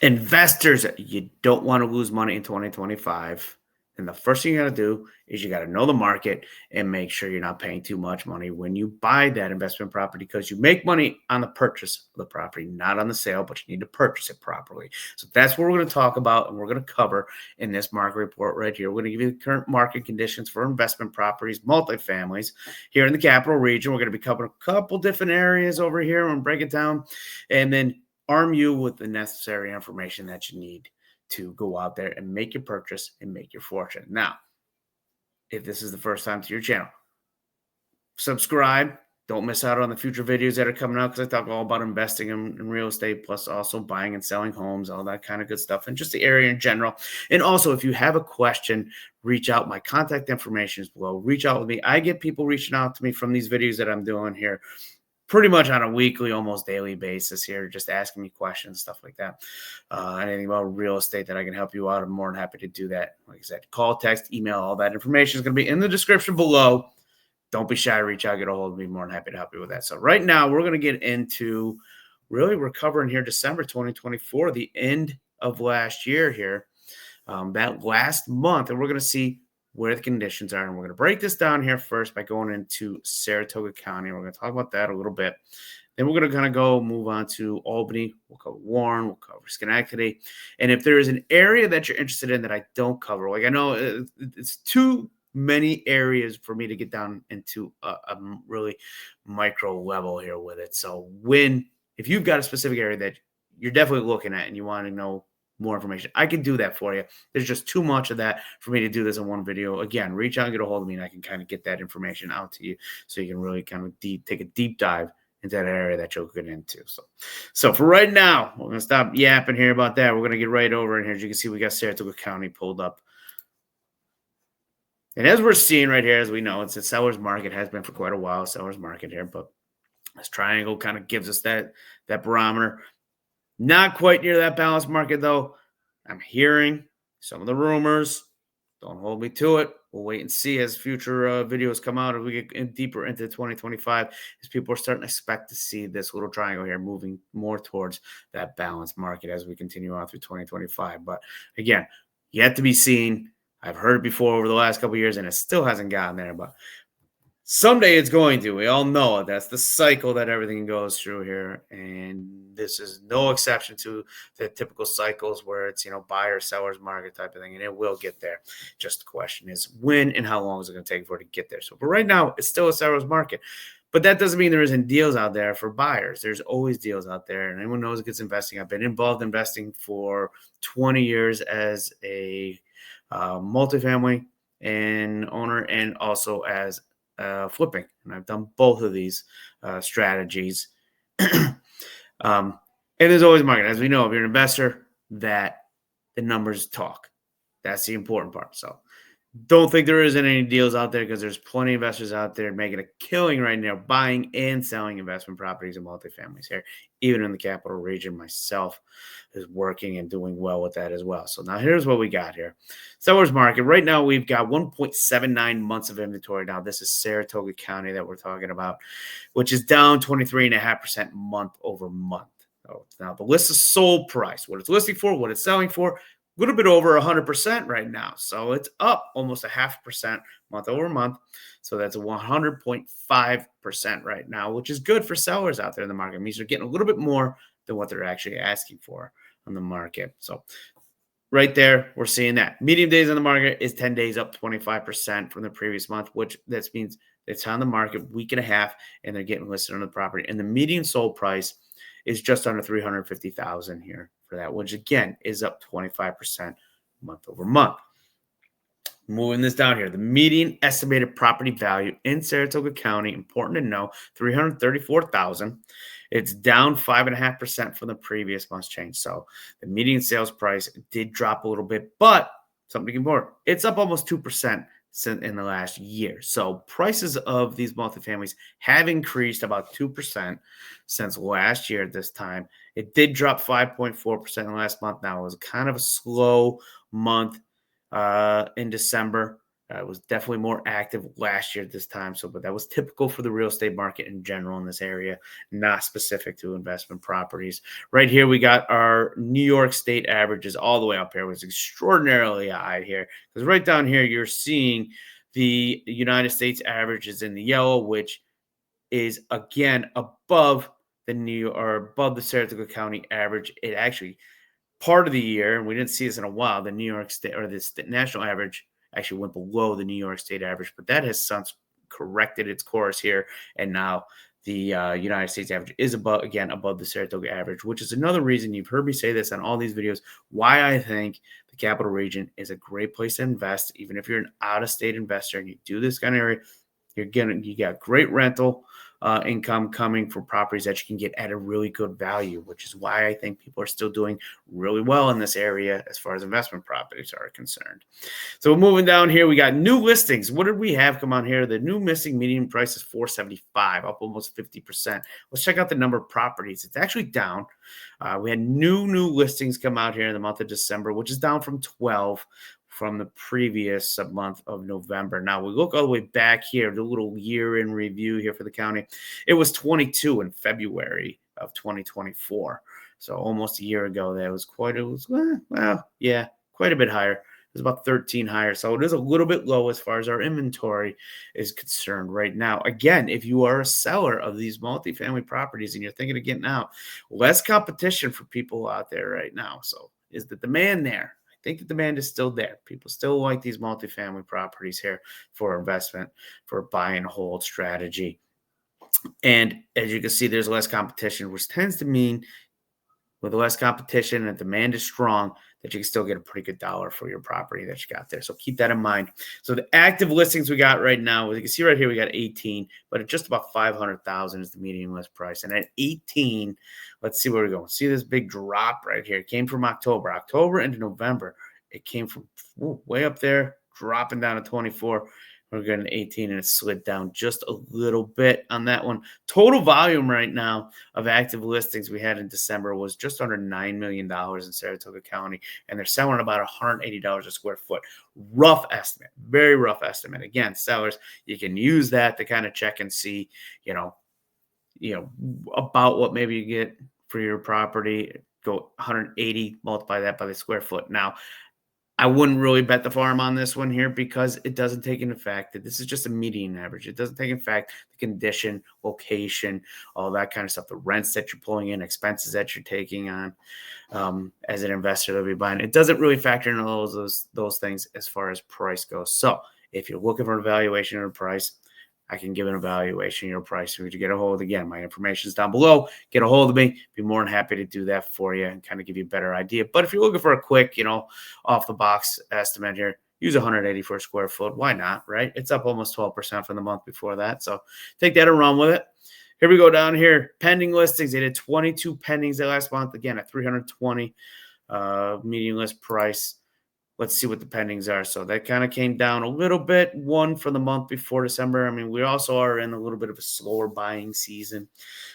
Investors, you don't want to lose money in 2025. And the first thing you got to do is you got to know the market and make sure you're not paying too much money when you buy that investment property, because you make money on the purchase of the property, not on the sale, but you need to purchase it properly. So that's what we're going to talk about and we're going to cover in this market report right here. We're going to give you the current market conditions for investment properties, multifamilies here in the capital region. We're going to be covering a couple different areas over here and break it down, and then arm you with the necessary information that you need to go out there and make your purchase and make your fortune. Now, if this is the first time to your channel, subscribe. Don't miss out on the future videos that are coming out, because I talk all about investing in real estate, plus also buying and selling homes, all that kind of good stuff, and just the area in general. And also, if you have a question, reach out. My contact information is below. Reach out with me. I get people reaching out to me from these videos that I'm doing here pretty much on a weekly, almost daily basis here, just asking me questions, stuff like that. Anything about real estate that I can help you out, I'm more than happy to do that. Like I said, call, text, email, all that information is going to be in the description below. Don't be shy, reach out, get a hold of me. More than happy to help you with that. So right now we're going to get into, really, we're covering here December 2024, the end of last year here, that last month, and we're going to see where the conditions are. And we're going to break this down here first by going into Saratoga County. We're going to talk about that a little bit. Then we're going to kind of move on to Albany. We'll cover Warren. We'll cover Schenectady. And if there is an area that you're interested in that I don't cover, like I know it's too many areas for me to get down into a really micro level here with it. So if you've got a specific area that you're definitely looking at and you want to know more information, I can do that for you. There's just too much of that for me to do this in one video. Again, reach out and get a hold of me, and I can kind of get that information out to you so you can really kind of take a deep dive into that area that you'll get into. So for right now, we're going to stop yapping here about that. We're going to get right over in here. As you can see, we got Saratoga County pulled up. And as we're seeing right here, as we know, it's a seller's market, has been for quite a while, seller's market here. But this triangle kind of gives us that barometer. Not quite near that balanced market, though. I'm hearing some of the rumors. Don't hold me to it. We'll wait and see as future videos come out, as we get deeper into 2025, as people are starting to expect to see this little triangle here moving more towards that balanced market as we continue on through 2025. But again, yet to be seen. I've heard it before over the last couple of years, and it still hasn't gotten there. But someday it's going to. We all know it. That's the cycle that everything goes through here. And this is no exception to the typical cycles where it's, buyer, seller's market type of thing. And it will get there. Just the question is when and how long is it going to take for it to get there? So, but right now, it's still a seller's market. But that doesn't mean there isn't deals out there for buyers. There's always deals out there. And anyone knows it gets investing. I've been involved in investing for 20 years as a multifamily and owner, and also as flipping. And I've done both of these strategies. And there's always a market. As we know, if you're an investor, that the numbers talk. That's the important part. So don't think there isn't any deals out there, because there's plenty of investors out there making a killing right now, buying and selling investment properties and multifamilies here, even in the capital region. Myself is working and doing well with that as well. So now here's what we got here. Seller's market. Right now, we've got 1.79 months of inventory. Now, this is Saratoga County that we're talking about, which is down 23.5% month over month. So now the list is sold price, what it's listing for, what it's selling for, a little bit over 100% right now. So it's up almost 0.5% month over month. So that's a 100.5% right now, which is good for sellers out there in the market. It means they're getting a little bit more than what they're actually asking for on the market. So right there, we're seeing that. Median days on the market is 10 days, up 25% from the previous month, which that means it's on the market week and a half, and they're getting listed on the property. And the median sold price is just under $350,000 here for that, which again is up 25% month over month. Moving this down here, the median estimated property value in Saratoga County, important to know, $334,000. It's down 5.5% from the previous month's change. So the median sales price did drop a little bit, but something important, it's up almost 2% in the last year. So prices of these multifamilies have increased about 2% since last year at this time. It did drop 5.4% in the last month. Now, it was kind of a slow month in December. It was definitely more active last year at this time. So, but that was typical for the real estate market in general in this area, not specific to investment properties. Right here, we got our New York State averages all the way up here. It was extraordinarily high here because right down here, you're seeing the United States averages in the yellow, which is again above the above the Saratoga County average. It actually part of the year, and we didn't see this in a while, the New York State or this national average actually went below the New York State average, but that has since corrected its course here, and now the United States average is above the Saratoga average, which is another reason you've heard me say this on all these videos. Why I think the Capital Region is a great place to invest, even if you're an out-of-state investor and you do this kind of area. You got great rental income coming for properties that you can get at a really good value, which is why I think people are still doing really well in this area as far as investment properties are concerned. So moving down here, we got new listings. What did we have come on here? The new listing median price is $475, up almost 50%. Let's check out the number of properties. It's actually down. We had new listings come out here in the month of December, which is down from 12 from the previous month of November. Now we look all the way back here, the little year in review here for the county. It was 22 in February of 2024. So almost a year ago, quite a bit higher. It was about 13 higher. So it is a little bit low as far as our inventory is concerned right now. Again, if you are a seller of these multifamily properties and you're thinking of getting out, less competition for people out there right now. So is the demand there? I think the demand is still there. People still like these multifamily properties here for investment, for a buy and hold strategy. And as you can see, there's less competition, which tends to mean with less competition and demand is strong, that you can still get a pretty good dollar for your property that you got there. So keep that in mind. So the active listings we got right now, as you can see right here, we got 18, but at just about 500,000 is the median list price. And at 18, let's see where we're going. See this big drop right here. It came from October into November. It came from way up there, dropping down to 24. We're getting 18, and it slid down just a little bit on that one. Total volume right now of active listings we had in December was just under $9 million in Saratoga County, and they're selling about $180 a square foot. Rough estimate, very rough estimate. Again, sellers, you can use that to kind of check and see, about what maybe you get for your property. Go 180, multiply that by the square foot. Now, I wouldn't really bet the farm on this one here because it doesn't take into fact that this is just a median average. It doesn't take into fact the condition, location, all that kind of stuff, the rents that you're pulling in, expenses that you're taking on as an investor that will be buying. It doesn't really factor in all those things as far as price goes. So if you're looking for an evaluation of a price, I can give an evaluation of your price. If you get a hold, again, my information is down below. Get a hold of me. Be more than happy to do that for you and kind of give you a better idea. But if you're looking for a quick, off the box estimate here, use 180 for a square foot. Why not, right? It's up almost 12% from the month before that. So take that and run with it. Here we go down here. Pending listings. They did 22 pendings that last month. Again, at 320 median list price. Let's see what the pendings are. So that kind of came down a little bit. One for the month before December. I mean, we also are in a little bit of a slower buying season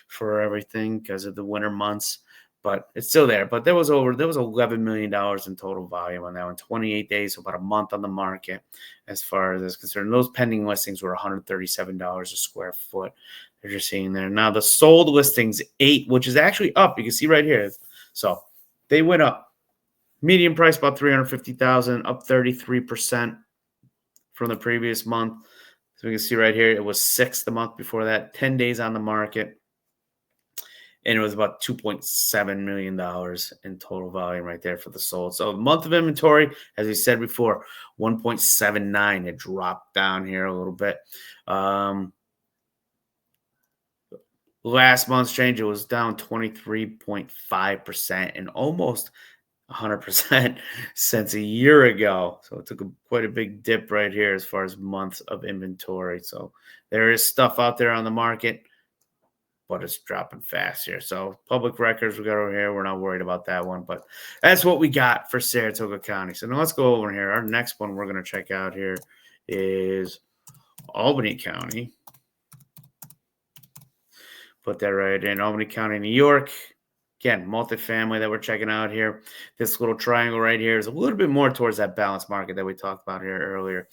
for everything because of the winter months, but it's still there. But there was $11 million in total volume on that one. 28 days, so about a month on the market as far as that's concerned. Those pending listings were $137 a square foot that you're seeing there. Now the sold listings, 8, which is actually up. You can see right here. So they went up. Median price about $350,000, up 33% from the previous month. So we can see right here, it was 6 the month before that, 10 days on the market, and it was about $2.7 million in total volume right there for the sold. So the month of inventory, as we said before, 1.79. It dropped down here a little bit. Last month's change, it was down 23.5% and almost 100% since a year ago. So it took quite a big dip right here as far as months of inventory. So there is stuff out there on the market, but it's dropping fast here. So public records we got over here. We're not worried about that one, but that's what we got for Saratoga County. So now let's go over here. Our next one we're going to check out here is Albany County. Put that right in Albany County, New York. Again, multifamily that we're checking out here. This little triangle right here is a little bit more towards that balanced market that we talked about here earlier.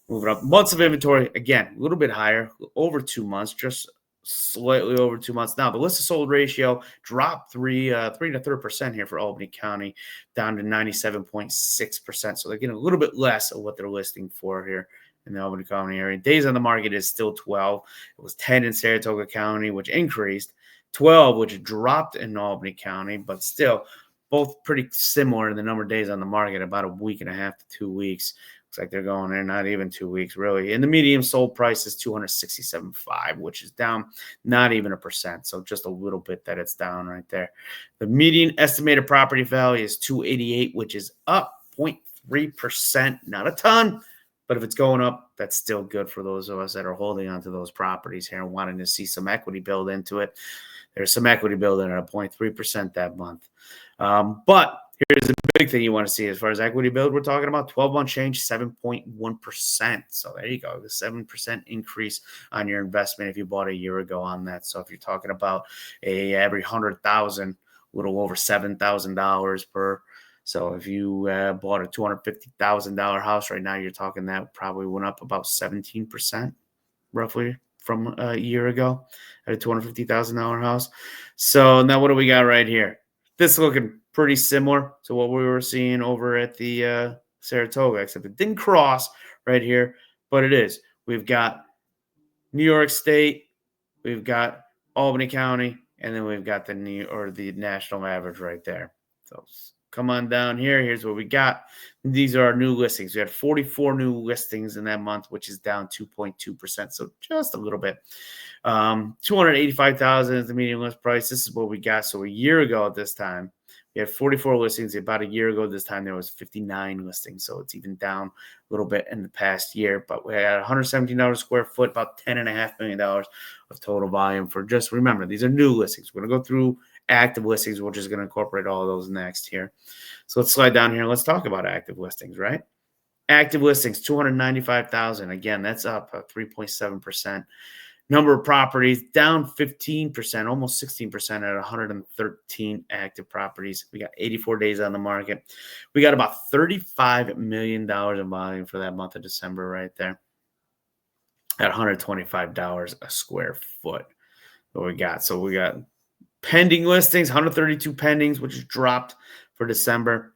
Moving up. Months of inventory, again, a little bit higher, over 2 months, just slightly over 2 months. Now, the list to sold ratio dropped 3.3% here for Albany County, down to 97.6%. So they're getting a little bit less of what they're listing for here in the Albany County area. Days on the market is still 12. It was 10 in Saratoga County, which increased, 12, which dropped in Albany County, but still both pretty similar in the number of days on the market, about a week and a half to 2 weeks. Looks like they're going there, not even 2 weeks, really. And the median sold price is 267.5, which is down not even 1%. So just a little bit that it's down right there. The median estimated property value is 288, which is up 0.3%. Not a ton, but if it's going up, that's still good for those of us that are holding onto those properties here and wanting to see some equity build into it. There's some equity building at a 0.3% that month. But here's the big thing you want to see as far as equity build. We're talking about 12-month change, 7.1%. So there you go, the 7% increase on your investment if you bought a year ago on that. So if you're talking about every 100,000, a little over $7,000 per. So if you bought a $250,000 house right now, you're talking that probably went up about 17%, roughly, from a year ago at a $250,000 house. So now what do we got right here? This is looking pretty similar to what we were seeing over at the Saratoga, except it didn't cross right here, but it is. We've got New York State, we've got Albany County, and then we've got the national average right there. So come on down here. Here's what we got. These are our new listings. We had 44 new listings in that month, which is down 2.2%. So just a little bit. 285,000 is the median list price. This is what we got. So a year ago at this time, we had 44 listings. About a year ago this time, there was 59 listings. So it's even down a little bit in the past year. But we had $117 a square foot, about $10.5 million of total volume for just, remember, these are new listings. We're going to go through active listings. We're just going to incorporate all of those next here. So let's slide down here. Let's talk about active listings, right? Active listings, 295,000. Again, that's up 3.7%. Number of properties down 15%, almost 16% at 113 active properties. We got 84 days on the market. We got about $35 million in volume for that month of December right there at $125 a square foot. What we got? So we got pending listings, 132 pendings, which is dropped for December.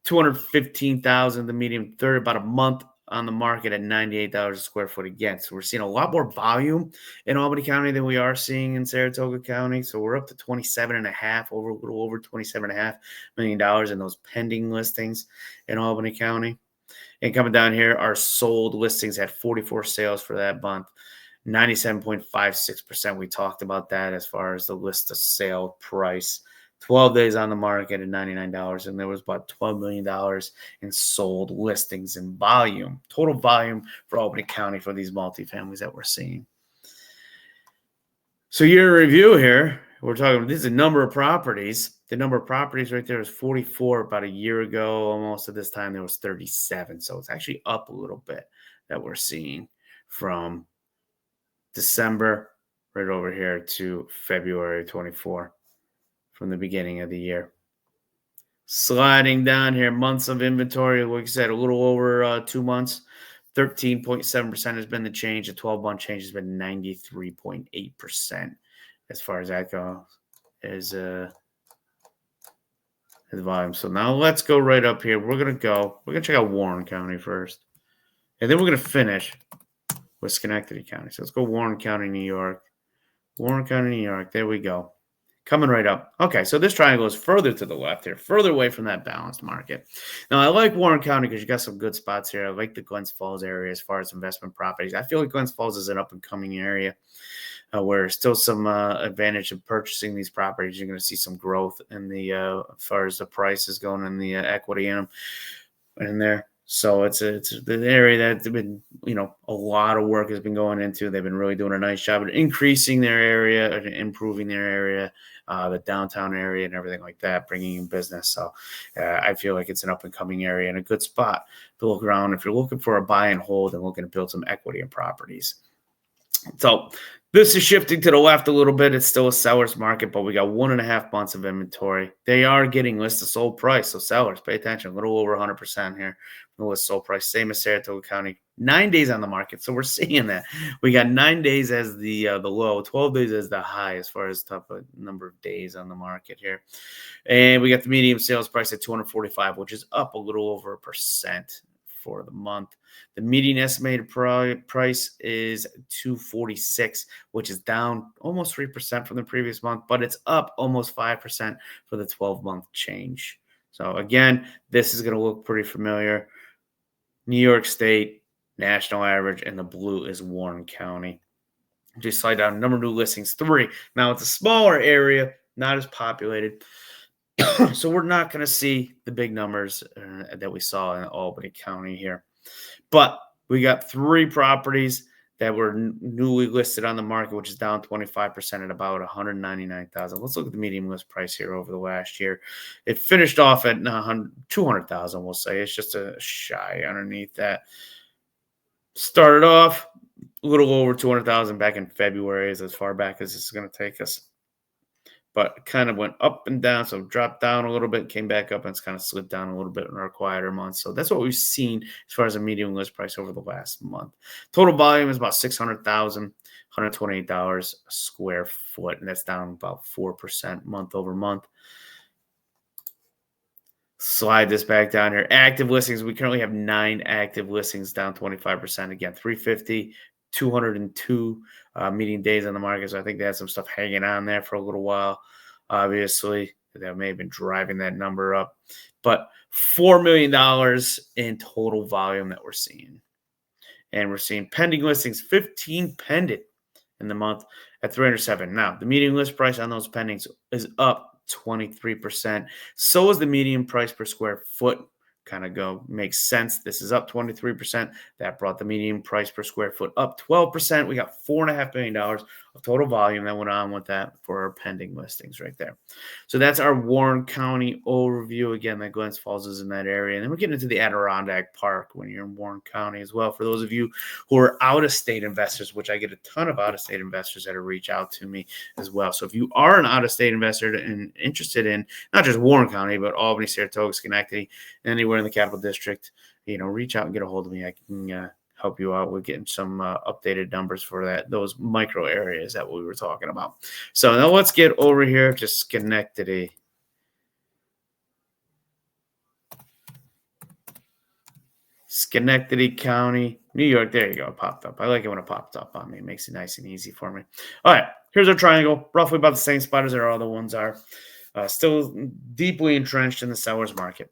215,000, the median third, about a month on the market at $98 a square foot again. So we're seeing a lot more volume in Albany County than we are seeing in Saratoga County. So we're up to 27.5, a little over $27.5 million in those pending listings in Albany County. And coming down here, our sold listings had 44 sales for that month. 97.56%. We talked about that as far as the list of sale price. 12 days on the market at $99, and there was about $12 million in sold listings in volume, total volume for Albany County for these multifamilies that we're seeing. So year review here, we're talking, this is a number of properties. The number of properties right there is 44. About a year ago, almost at this time, there was 37. So it's actually up a little bit that we're seeing from December right over here to February 24 from the beginning of the year. Sliding down here, months of inventory, like I said, a little over 2 months. 13.7% has been the change. The 12-month change has been 93.8% as far as that goes, as volume. So now let's go right up here. We're going to check out Warren County first. And then we're going to finish with Schenectady County. So let's go Warren County, New York. Warren County, New York. There we go. Coming right up. Okay, so this triangle is further to the left here, further away from that balanced market. Now, I like Warren County because you got some good spots here. I like the Glens Falls area as far as investment properties. I feel like Glens Falls is an up-and-coming area where there's still some advantage of purchasing these properties. You're going to see some growth in the as far as the prices going in the equity in them in there. So it's the area that's been, a lot of work has been going into. They've been really doing a nice job at increasing their area and improving their area, the downtown area and everything like that, bringing in business. So I feel like it's an up and coming area and a good spot to look around if you're looking for a buy and hold and looking to build some equity in properties. So This is shifting to the left a little bit. It's still a seller's market, but we got 1.5 months of inventory. They are getting list to sold price. So sellers, pay attention. A little over 100% here. The list sold price, same as Saratoga County. 9 days on the market. So we're seeing that. We got 9 days as the low, 12 days as the high as far as top number of days on the market here. And we got the medium sales price at 245, which is up a little over 1% for the month. The median estimated price is 246, which is down almost 3% from the previous month, but it's up almost 5% for the 12-month change. So again, this is going to look pretty familiar. New York State, national average, and the blue is Warren County. Just slide down, number of new listings, 3. Now it's a smaller area, not as populated. So we're not going to see the big numbers that we saw in Albany County here. But we got 3 properties that were newly listed on the market, which is down 25% at about 199,000. Let's look at the median list price here over the last year. It finished off at 200,000, we'll say. It's just a shy underneath that. Started off a little over 200,000 back in February, is as far back as this is going to take us. But kind of went up and down, so dropped down a little bit, came back up, and it's kind of slid down a little bit in our quieter months. So that's what we've seen as far as a median list price over the last month. Total volume is about 600,000, $128 a square foot, and that's down about 4% month over month. Slide this back down here. Active listings, we currently have 9 active listings, down 25%. Again, 350, 202 median days on the market. So I think they had some stuff hanging on there for a little while. Obviously, that may have been driving that number up. But $4 million in total volume that we're seeing. And we're seeing pending listings, 15 pending in the month at 307. Now, the median list price on those pendings is up 23%. So is the median price per square foot. Kind of makes sense. This is up 23%. That brought the median price per square foot up 12%. We got $4.5 million of total volume that went on with that for our pending listings right there. So that's our Warren County overview. Again, that Glens Falls is in that area. And then we're getting into the Adirondack Park when you're in Warren County as well. For those of you who are out-of-state investors, which I get a ton of out-of-state investors that reach out to me as well. So if you are an out-of-state investor and interested in not just Warren County, but Albany, Saratoga, Schenectady, anywhere in the Capital District, reach out and get a hold of me. I can help you out with getting some updated numbers for those micro areas that we were talking about. So now let's get over here to Schenectady. Schenectady County, New York. There you go. It popped up. I like it when it pops up on me. It makes it nice and easy for me. All right. Here's our triangle. Roughly about the same spot as our other ones are. Still deeply entrenched in the seller's market.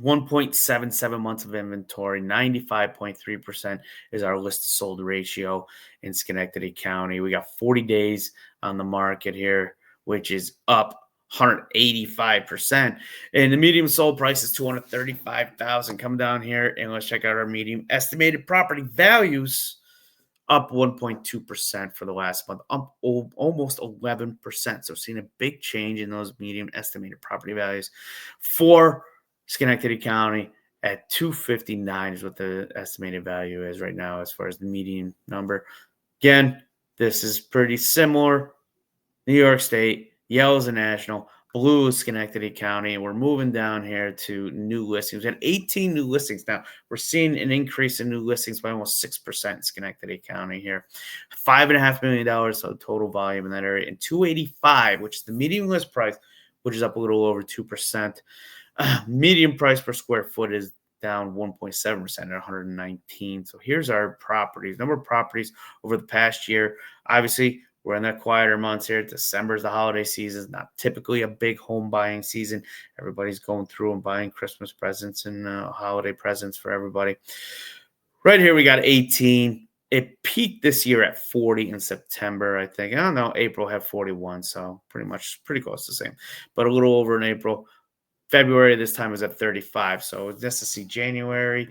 1.77 months of inventory, 95.3% is our list sold ratio in Schenectady County. We got 40 days on the market here, which is up 185%. And the medium sold price is $235,000. Come down here and let's check out our medium estimated property values. Up 1.2% for the last month, up almost 11%. So seeing a big change in those medium estimated property values for Schenectady County at 259 is what the estimated value is right now as far as the median number. Again, this is pretty similar. New York State, yellow is a national, blue is Schenectady County, and we're moving down here to new listings. We had 18 new listings. Now, we're seeing an increase in new listings by almost 6% in Schenectady County here. $5.5 million of total volume in that area, and 285, which is the median list price, which is up a little over 2%. Median price per square foot is down 1.7% at 119. So here's our properties, number of properties over the past year. Obviously, we're in that quieter months here. December is the holiday season, not typically a big home buying season. Everybody's going through and buying Christmas presents and holiday presents for everybody. Right here, we got 18. It peaked this year at 40 in September, I think. I don't know. April had 41, so pretty close to the same, but a little over in April. February this time was at 35. So just to see January,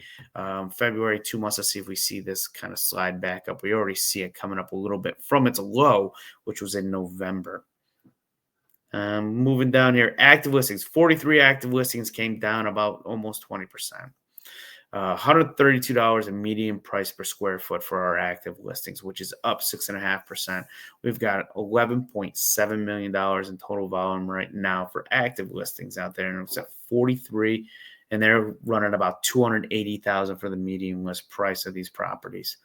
February, 2 months to see if we see this kind of slide back up. We already see it coming up a little bit from its low, which was in November. Moving down here, active listings, 43 active listings came down about almost 20%. $132 a median price per square foot for our active listings, which is up 6.5%. We've got $11.7 million in total volume right now for active listings out there, and it's at 43, and they're running about 280,000 for the median list price of these properties.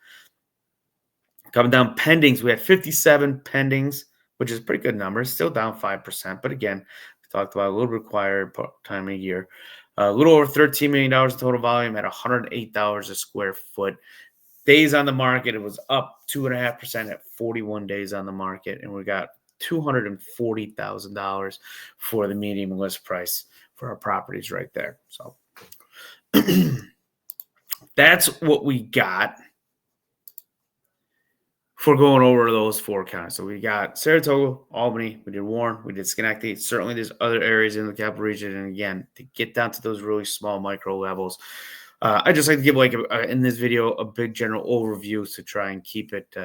Coming down pendings, we had 57 pendings, which is a pretty good number. Still down 5%, but again, we talked about a little required time of year. A little over $13 million in total volume at $108 a square foot. Days on the market, it was up 2.5% at 41 days on the market, and we got $240,000 for the median list price for our properties right there. So that's what we got for going over those four counties. So we got Saratoga, Albany, we did Warren, we did Schenectady. Certainly there's other areas in the capital region. And again, to get down to those really small micro levels, I just like to give in this video a big general overview to try and keep it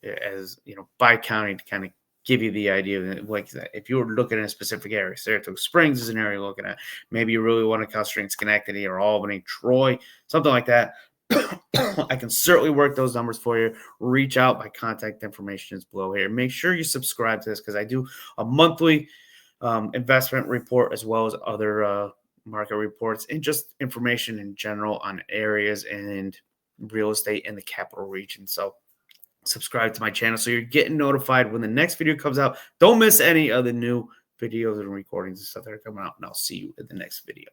as by county to kind of give you the idea of if you were looking at a specific area. Saratoga Springs is an area you're looking at. Maybe you really want to concentrate Schenectady or Albany, Troy, something like that. I can certainly work those numbers for you. Reach out. My contact information is below here. Make sure you subscribe to this because I do a monthly investment report as well as other market reports and just information in general on areas and real estate in the capital region. So subscribe to my channel so you're getting notified when the next video comes out. Don't miss any of the new videos and recordings and stuff that are coming out, and I'll see you in the next video.